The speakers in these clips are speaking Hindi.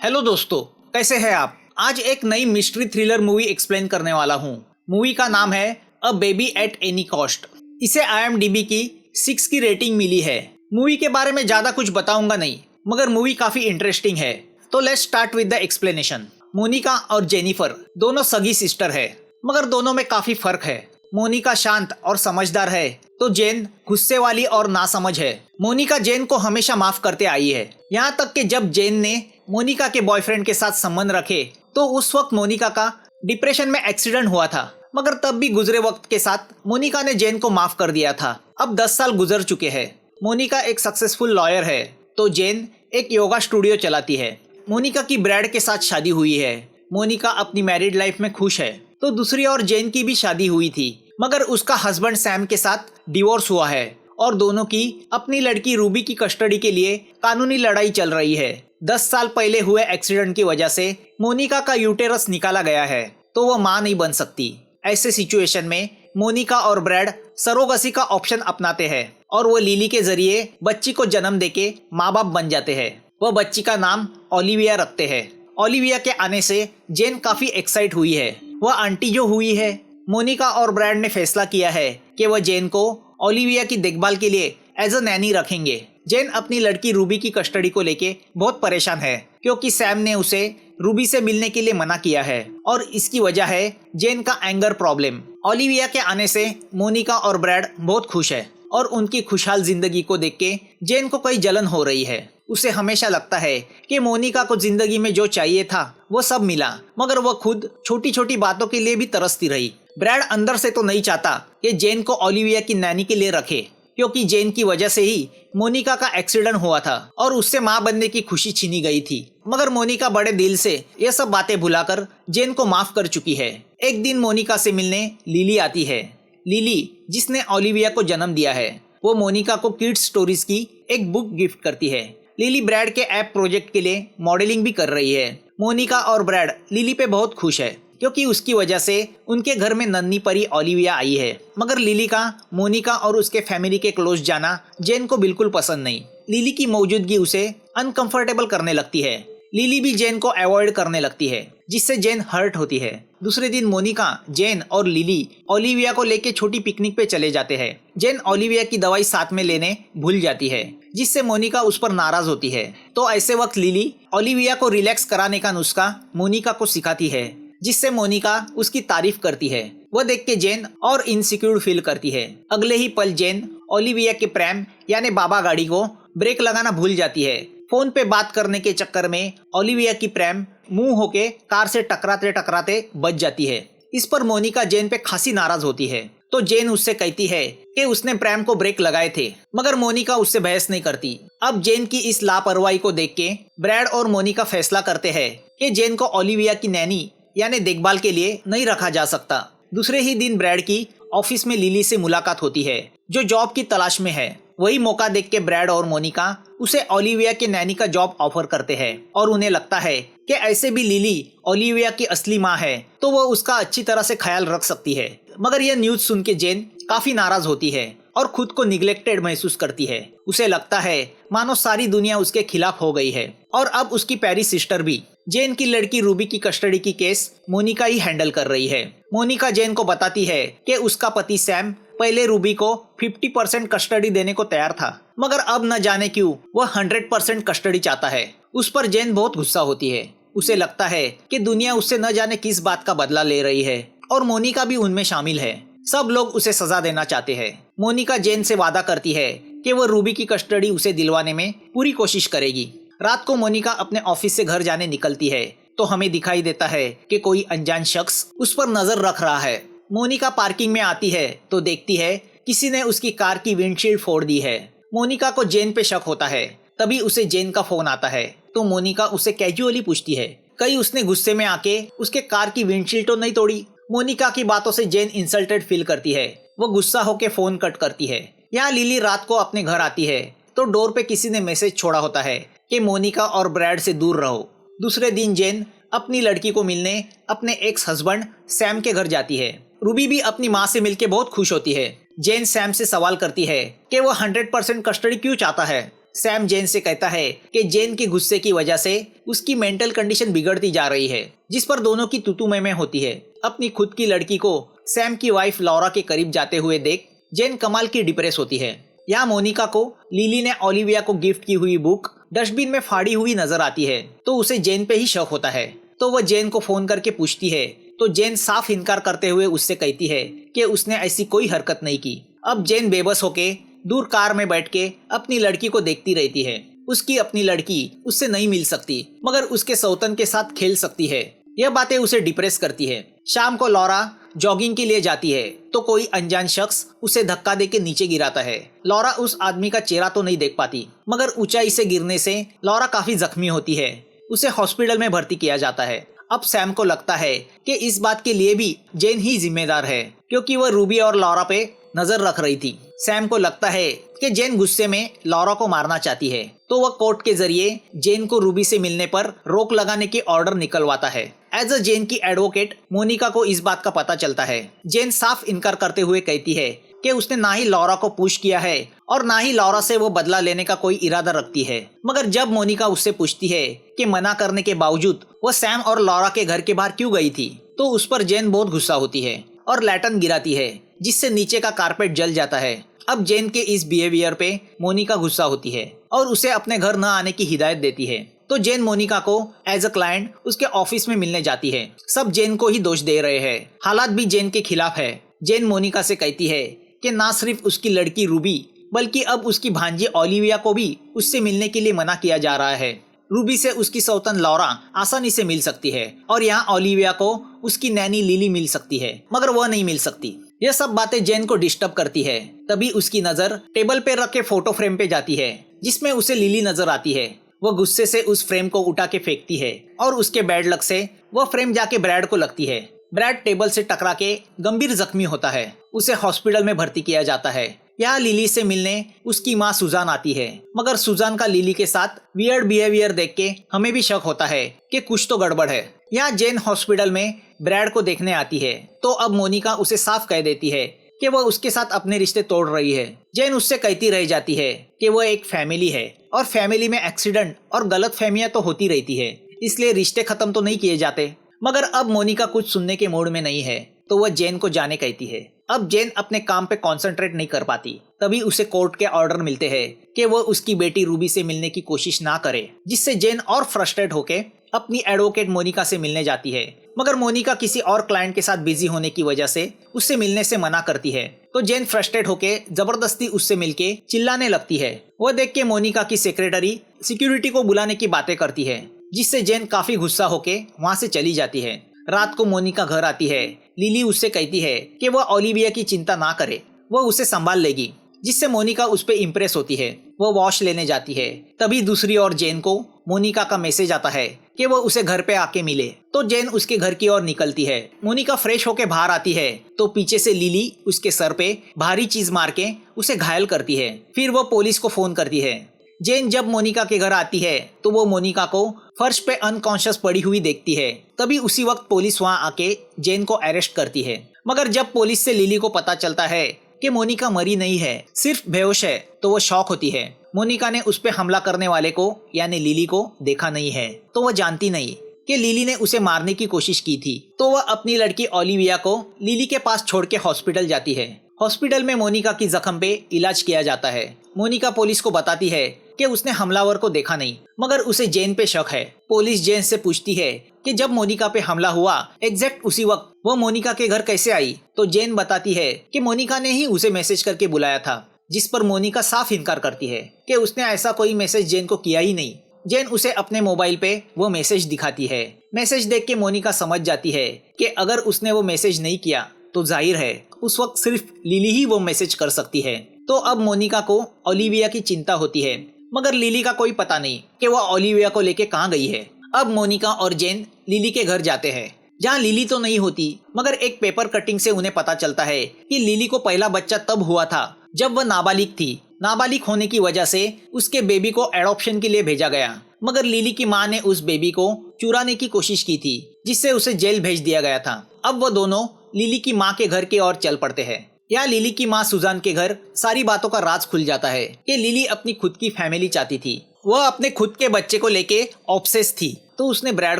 हेलो दोस्तों, कैसे हैं आप। आज एक नई मिस्ट्री थ्रिलर मूवी एक्सप्लेन करने वाला हूँ। मूवी का नाम है a baby at any cost. इसे IMDb की 6 की रेटिंग मिली है। मूवी के बारे में ज्यादा कुछ बताऊंगा नहीं, मगर मूवी काफी इंटरेस्टिंग है। तो let's start with the explanation. Monica और जेनिफर दोनों सगी सिस्टर है, मगर दोनों में काफी फर्क है। मोनिका शांत और समझदार है, तो जेन गुस्से वाली और नासमझ है। मोनिका जेन को हमेशा माफ करते आई है, यहाँ तक कि जब जेन ने मोनिका के बॉयफ्रेंड के साथ संबंध रखे तो उस वक्त मोनिका का डिप्रेशन में एक्सीडेंट हुआ था, मगर तब भी गुजरे वक्त के साथ मोनिका ने जेन को माफ कर दिया था। अब 10 साल गुजर चुके हैं। मोनिका एक सक्सेसफुल लॉयर है, तो जेन एक योगा स्टूडियो चलाती है। मोनिका की ब्रैड के साथ शादी हुई है। मोनिका अपनी मैरिड लाइफ में खुश है। तो दूसरी ओर जेन की भी शादी हुई थी, मगर उसका हस्बैंड सैम के साथ डिवोर्स हुआ है और दोनों की अपनी लड़की रूबी की कस्टडी के लिए कानूनी लड़ाई चल रही है। 10 साल पहले हुए एक्सीडेंट की वजह से मोनिका का यूटेरस निकाला गया है, तो वो मां नहीं बन सकती। ऐसे सिचुएशन में मोनिका और ब्रैड सरोगसी का ऑप्शन अपनाते हैं और वो लिली के जरिए बच्ची को जन्म देके माँ बाप बन जाते हैं। वह बच्ची का नाम ओलिविया रखते हैं। ओलिविया के आने से जेन काफी एक्साइट हुई है। वह आंटी जो हुई है। मोनिका और ब्रैड ने फैसला किया है कि वह जेन को ओलिविया की देखभाल के लिए एज अ नैनी रखेंगे। जेन अपनी लड़की रूबी की कस्टडी को लेके बहुत परेशान है, क्योंकि सैम ने उसे रूबी से मिलने के लिए मना किया है और इसकी वजह है जेन का एंगर प्रॉब्लम। ओलिविया के आने से मोनिका और ब्रैड बहुत खुश है और उनकी खुशहाल जिंदगी को देख के जेन को कई जलन हो रही है। उसे हमेशा लगता है कि मोनिका को जिंदगी में जो चाहिए था वो सब मिला, मगर वह खुद छोटी छोटी बातों के लिए भी तरसती रही। ब्रैड अंदर से तो नहीं चाहता कि जेन को ओलिविया की नैनी के लिए रखे, क्योंकि जेन की वजह से ही मोनिका का एक्सीडेंट हुआ था और उससे मां बनने की खुशी छीनी गई थी। मगर मोनिका बड़े दिल से ये सब बातें भुलाकर जेन को माफ कर चुकी है। एक दिन मोनिका से मिलने लिली आती है। लिली, जिसने ओलिविया को जन्म दिया है, वो मोनिका को किड्स स्टोरीज की एक बुक गिफ्ट करती है। लिली ब्रैड के ऐप प्रोजेक्ट के लिए मॉडलिंग भी कर रही है। मोनिका और ब्रैड लिली पे बहुत खुश है, क्योंकि उसकी वजह से उनके घर में नन्ही परी ओलिविया आई है। मगर लिली का मोनिका और उसके फैमिली के क्लोज जाना जेन को बिल्कुल पसंद नहीं। लिली की मौजूदगी उसे अनकंफर्टेबल करने लगती है। लिली भी जेन को अवॉइड करने लगती है, जिससे जेन हर्ट होती है। दूसरे दिन मोनिका, जेन और लिली ओलिविया को लेके छोटी पिकनिक पे चले जाते हैं। जेन ओलिविया की दवाई साथ में लेने भूल जाती है, जिससे मोनिका उस पर नाराज होती है। तो ऐसे वक्त लिली ओलिविया को रिलैक्स कराने का नुस्खा मोनिका को सिखाती है, जिससे मोनिका उसकी तारीफ करती है। वह देख के जेन और इनसिक्योर फील करती है। अगले ही पल जेन ओलिविया के प्रैम यानी बाबा गाड़ी को ब्रेक लगाना भूल जाती है। फोन पे बात करने के चक्कर में ओलिविया की प्रैम मुंह होके कार से टकराते टकराते बच जाती है। इस पर मोनिका जेन पे खासी नाराज होती है, तो जेन उससे कहती है कि उसने प्रैम को ब्रेक लगाए थे, मगर मोनिका उससे बहस नहीं करती। अब जेन की इस लापरवाही को देख के ब्रैड और मोनिका फैसला करते हैं कि जेन को ओलिविया की नैनी यानी देखभाल के लिए नहीं रखा जा सकता। दूसरे ही दिन ब्रैड की ऑफिस में लिली से मुलाकात होती है, जो जॉब की तलाश में है। वही मौका देख के ब्रैड और मोनिका उसे ओलिविया के नैनी का जॉब ऑफर करते हैं और उन्हें लगता है कि ऐसे भी लिली ओलिविया की असली माँ है, तो वह उसका अच्छी तरह से ख्याल रख सकती है। मगर यह न्यूज सुन के जेन काफी नाराज होती है और खुद को निग्लेक्टेड महसूस करती है। उसे लगता है मानो सारी दुनिया उसके खिलाफ हो गई है और अब उसकी प्यारी सिस्टर भी। जेन की लड़की रूबी की कस्टडी की केस मोनिका ही हैंडल कर रही है। मोनिका जेन को बताती है कि उसका पति सैम पहले रूबी को 50% कस्टडी देने को तैयार था, मगर अब न जाने क्यों वह 100% कस्टडी चाहता है। उस पर जेन बहुत गुस्सा होती है। उसे लगता है कि दुनिया उससे न जाने किस बात का बदला ले रही है और मोनिका भी उनमें शामिल है। सब लोग उसे सजा देना चाहते हैं। मोनिका जेन से वादा करती है कि वह रूबी की कस्टडी उसे दिलवाने में पूरी कोशिश करेगी। रात को मोनिका अपने ऑफिस से घर जाने निकलती है, तो हमें दिखाई देता है कि कोई अनजान शख्स उस पर नजर रख रहा है। मोनिका पार्किंग में आती है तो देखती है किसी ने उसकी कार की विंडशील्ड फोड़ दी है। मोनिका को जेन पे शक होता है। तभी उसे जेन का फोन आता है, तो मोनिका उसे कैजुअली पूछती है कहीं उसने गुस्से में आके उसके कार की विंडशील्ड तो नहीं तोड़ी। मोनिका की बातों से जेन इंसल्टेड फील करती है। वो गुस्सा होके फोन कट करती है। यहाँ लिली रात को अपने घर आती है, तो डोर पे किसी ने मैसेज छोड़ा होता है कि मोनिका और ब्रैड से दूर रहो। दूसरे दिन जेन अपनी लड़की को मिलने अपने एक्स हस्बैंड सैम के घर जाती है। रूबी भी अपनी माँ से मिलके बहुत खुश होती है। जेन सैम से सवाल करती है कि वह 100% कस्टडी क्यों चाहता है। सैम जेन से कहता है कि जेन के गुस्से की वजह से उसकी मेंटल कंडीशन बिगड़ती जा रही है, जिस पर दोनों की तू में होती है। अपनी खुद की लड़की को सैम की वाइफ लॉरा के करीब जाते हुए देख जेन कमाल की डिप्रेस होती है। यहाँ मोनिका को लिली ने ओलिविया को गिफ्ट की हुई बुक डस्टबिन में फाड़ी हुई नजर आती है, तो उसे जेन पे ही शक होता है। तो वह जेन को फोन करके पूछती है, तो जेन साफ इनकार करते हुए उससे कहती है कि उसने ऐसी कोई हरकत नहीं की। अब जेन बेबस होके दूर कार में बैठ के अपनी लड़की को देखती रहती है। उसकी अपनी लड़की उससे नहीं मिल सकती, मगर उसके सौतन के साथ खेल सकती है। यह बातें उसे डिप्रेस करती है। शाम को लॉरा जॉगिंग के लिए जाती है, तो कोई अनजान शख्स उसे धक्का देके नीचे गिराता है। लॉरा उस आदमी का चेहरा तो नहीं देख पाती, मगर ऊंचाई से गिरने से लॉरा काफी जख्मी होती है। उसे हॉस्पिटल में भर्ती किया जाता है। अब सैम को लगता है कि इस बात के लिए भी जेन ही जिम्मेदार है, क्योंकि वह रूबी और लॉरा पे नजर रख रही थी। सैम को लगता है कि जेन गुस्से में लॉरा को मारना चाहती है, तो वह कोर्ट के जरिए जेन को रूबी से मिलने पर रोक लगाने के ऑर्डर निकलवाता है। एज अ जेन की एडवोकेट मोनिका को इस बात का पता चलता है। जेन साफ इनकार करते हुए कहती है कि उसने ना ही लॉरा को पुश किया है और ना ही लॉरा से वो बदला लेने का कोई इरादा रखती है। मगर जब मोनिका उससे पूछती है कि मना करने के बावजूद वो सैम और लॉरा के घर के बाहर क्यों गई थी, तो उस पर जेन बहुत गुस्सा होती है और लैटन गिराती है, जिससे नीचे का कारपेट जल जाता है। अब जेन के इस बिहेवियर पे मोनिका गुस्सा होती है और उसे अपने घर न आने की हिदायत देती है। तो जेन मोनिका को एज अ क्लाइंट उसके ऑफिस में मिलने जाती है। सब जेन को ही दोष दे रहे हैं, हालात भी जेन के खिलाफ है। जेन मोनिका से कहती है कि ना सिर्फ उसकी लड़की रूबी बल्कि अब उसकी भांजी ओलिविया को भी उससे मिलने के लिए मना किया जा रहा है। रूबी से उसकी सौतन लॉरा आसानी से मिल सकती है और यहाँ ओलिविया को उसकी नैनी लिली मिल सकती है, मगर वह नहीं मिल सकती। यह सब बातें जेन को डिस्टर्ब करती है। तभी उसकी नजर टेबल पे रखे फोटो फ्रेम पे जाती है, जिसमें उसे लिली नजर आती है। वह गुस्से से उस फ्रेम को उठा के फेंकती है और उसके बैड लक से वह फ्रेम जाके ब्रैड को लगती है। ब्रैड टेबल से टकरा के गंभीर जख्मी होता है। उसे हॉस्पिटल में भर्ती किया जाता है। यहाँ लिली से मिलने उसकी माँ सुजान आती है, मगर सुजान का लिली के साथ वियर्ड बिहेवियर देख के हमें भी शक होता है कि कुछ तो गड़बड़ है। यहाँ जेन हॉस्पिटल में ब्रैड को देखने आती है, तो अब मोनिका उसे साफ कह देती है कि वह उसके साथ अपने रिश्ते तोड़ रही है। जेन उससे कहती रह जाती है कि वह एक फैमिली है और फैमिली में एक्सीडेंट और गलत फहमियां तो होती रहती है, इसलिए रिश्ते खत्म तो नहीं किए जाते। मगर अब मोनिका कुछ सुनने के मूड में नहीं है, तो वह जेन को जाने कहती है। अब जेन अपने काम पे कंसंट्रेट नहीं कर पाती। तभी उसे कोर्ट के ऑर्डर मिलते हैं कि वह उसकी बेटी रूबी से मिलने की कोशिश ना करे, जिससे जेन और फ्रस्ट्रेट होके अपनी एडवोकेट मोनिका से मिलने जाती है। मगर मोनिका किसी और क्लाइंट के साथ बिजी होने की वजह से उससे मिलने से मना करती है। तो जेन फ्रस्ट्रेट होके जबरदस्ती उससे मिलके चिल्लाने लगती है। वह देख के मोनिका की सेक्रेटरी सिक्योरिटी को बुलाने की बातें करती है, जिससे जेन काफी गुस्सा होके वहाँ से चली जाती है। रात को मोनिका घर आती है। लिली उससे कहती है कि वह ओलिविया की चिंता ना करे, वह उसे संभाल लेगी, जिससे मोनिका उस पे इम्प्रेस होती है। वह वॉश लेने जाती है। तभी दूसरी ओर जेन को मोनिका का मैसेज आता है कि वह उसे घर पे आके मिले। तो जेन उसके घर की ओर निकलती है। मोनिका फ्रेश होके बाहर आती है, तो पीछे से लिली उसके सर पे भारी चीज मार के उसे घायल करती है। फिर वह पुलिस को फोन करती है। जेन जब मोनिका के घर आती है, तो वो मोनिका को फर्श पे अनकॉन्शियस पड़ी हुई देखती है। तभी उसी वक्त पुलिस वहाँ आके जेन को अरेस्ट करती है। मगर जब पुलिस से लिली को पता चलता है कि मोनिका मरी नहीं है, सिर्फ बेहोश है, तो वो शॉक होती है। मोनिका ने उस पे हमला करने वाले को यानी लिली को देखा नहीं है, तो वह जानती नहीं कि लिली ने उसे मारने की कोशिश की थी। तो वह अपनी लड़की ओलिविया को लिली के पास छोड़ के हॉस्पिटल जाती है। हॉस्पिटल में मोनिका की जख्म पे इलाज किया जाता है। मोनिका पुलिस को बताती है कि उसने हमलावर को देखा नहीं, मगर उसे जेन पे शक है। पुलिस जेन से पूछती है कि जब मोनिका पे हमला हुआ एग्जैक्ट उसी वक्त वो मोनिका के घर कैसे आई, तो जेन बताती है कि मोनिका ने ही उसे मैसेज करके बुलाया था, जिस पर मोनिका साफ इनकार करती है कि उसने ऐसा कोई मैसेज जेन को किया ही नहीं। जेन उसे अपने मोबाइल पे वो मैसेज दिखाती है। मैसेज देख के मोनिका समझ जाती है कि अगर उसने वो मैसेज नहीं किया तो जाहिर है उस वक्त सिर्फ लिली ही वो मैसेज कर सकती है। तो अब मोनिका को ओलिविया की चिंता होती है, मगर लिली का कोई पता नहीं कि वह ओलिविया को लेके कहाँ गई है। अब मोनिका और जेन लिली के घर जाते हैं, जहाँ लिली तो नहीं होती, मगर एक पेपर कटिंग से उन्हें पता चलता है कि लिली को पहला बच्चा तब हुआ था जब वह नाबालिग थी। नाबालिग होने की वजह से उसके बेबी को एडॉप्शन के लिए भेजा गया, मगर लिली की माँ ने उस बेबी को चुराने की कोशिश की थी, जिससे उसे जेल भेज दिया गया था। अब वह दोनों लिली की माँ के घर की ओर चल पड़ते हैं। यहाँ लिली की माँ सुजान के घर सारी बातों का राज खुल जाता है कि लिली अपनी खुद की फैमिली चाहती थी। वह अपने खुद के बच्चे को लेके ऑब्सेस थी, तो उसने ब्रैड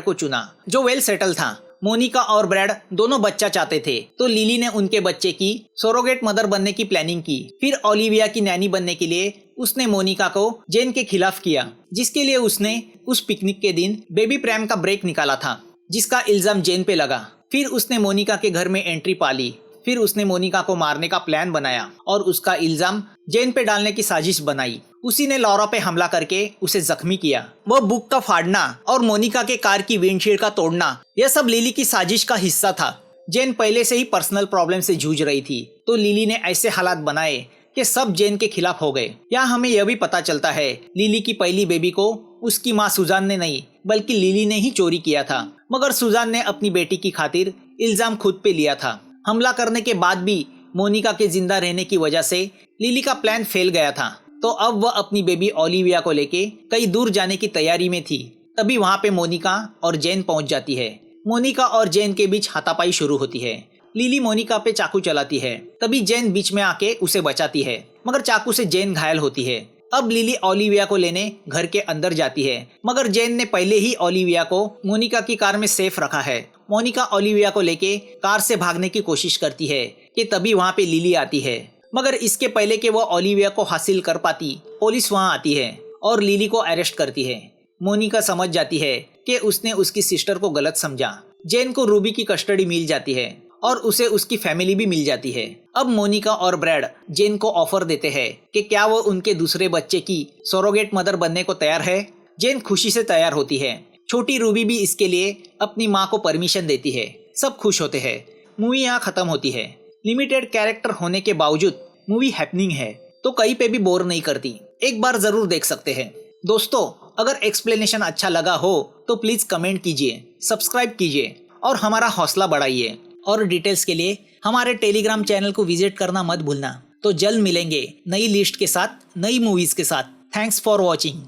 को चुना जो वेल सेटल था। मोनिका और ब्रैड दोनों बच्चा चाहते थे, तो लिली ने उनके बच्चे की सरोगेट मदर बनने की प्लानिंग की। फिर ओलिविया की नैनी बनने के लिए उसने मोनिका को जेन के खिलाफ किया, जिसके लिए उसने उस पिकनिक के दिन बेबी प्रैम का ब्रेक निकाला था, जिसका इल्जाम जेन पे लगा। फिर उसने मोनिका के घर में एंट्री पा ली। फिर उसने मोनिका को मारने का प्लान बनाया और उसका इल्जाम जेन पे डालने की साजिश बनाई। उसी ने लॉरा पे हमला करके उसे जख्मी किया। वह बुक का फाड़ना और मोनिका के कार की विंडशील्ड का तोड़ना, यह सब लिली की साजिश का हिस्सा था। जेन पहले से ही पर्सनल प्रॉब्लम से जूझ रही थी, तो लिली ने ऐसे हालात बनाए कि सब जेन के खिलाफ हो गए। यहाँ हमें यह भी पता चलता है लिली की पहली बेबी को उसकी माँ सुजान ने नहीं बल्कि लिली ने ही चोरी किया था, मगर सुजान ने अपनी बेटी की खातिर इल्जाम खुद पे लिया था। हमला करने के बाद भी मोनिका के जिंदा रहने की वजह से लिली का प्लान फेल गया था, तो अब वह अपनी बेबी ओलिविया को लेके कहीं दूर जाने की तैयारी में थी। तभी वहाँ पे मोनिका और जेन पहुँच जाती है। मोनिका और जेन के बीच हाथापाई शुरू होती है। लिली मोनिका पे चाकू चलाती है, तभी जेन बीच में आके उसे बचाती है, मगर चाकू से जेन घायल होती है। अब लिली ओलिविया को लेने घर के अंदर जाती है, मगर जेन ने पहले ही ओलिविया को मोनिका की कार में सेफ रखा है। मोनिका ओलिविया को लेके कार से भागने की कोशिश करती है कि तभी वहाँ पे लिली आती है, मगर इसके पहले कि वो ओलिविया को हासिल कर पाती, पुलिस वहाँ आती है और लिली को अरेस्ट करती है। मोनिका समझ जाती है कि उसने उसकी सिस्टर को गलत समझा। जेन को रूबी की कस्टडी मिल जाती है और उसे उसकी फैमिली भी मिल जाती है। अब मोनिका और ब्रैड जेन को ऑफर देते हैं कि क्या वो उनके दूसरे बच्चे की सरोगेट मदर बनने को तैयार है। जेन खुशी से तैयार होती है। छोटी रूबी भी इसके लिए अपनी माँ को परमिशन देती है। सब खुश होते हैं। मूवी यहाँ खत्म होती है। लिमिटेड कैरेक्टर होने के बावजूद मूवी हैपनिंग है, तो कहीं पे भी बोर नहीं करती। एक बार जरूर देख सकते हैं। दोस्तों, अगर एक्सप्लेनेशन अच्छा लगा हो तो प्लीज कमेंट कीजिए, सब्सक्राइब कीजिए और हमारा हौसला बढ़ाइए। और डिटेल्स के लिए हमारे टेलीग्राम चैनल को विजिट करना मत भूलना। तो जल्द मिलेंगे नई लिस्ट के साथ, नई मूवीज के साथ। Thanks for watching.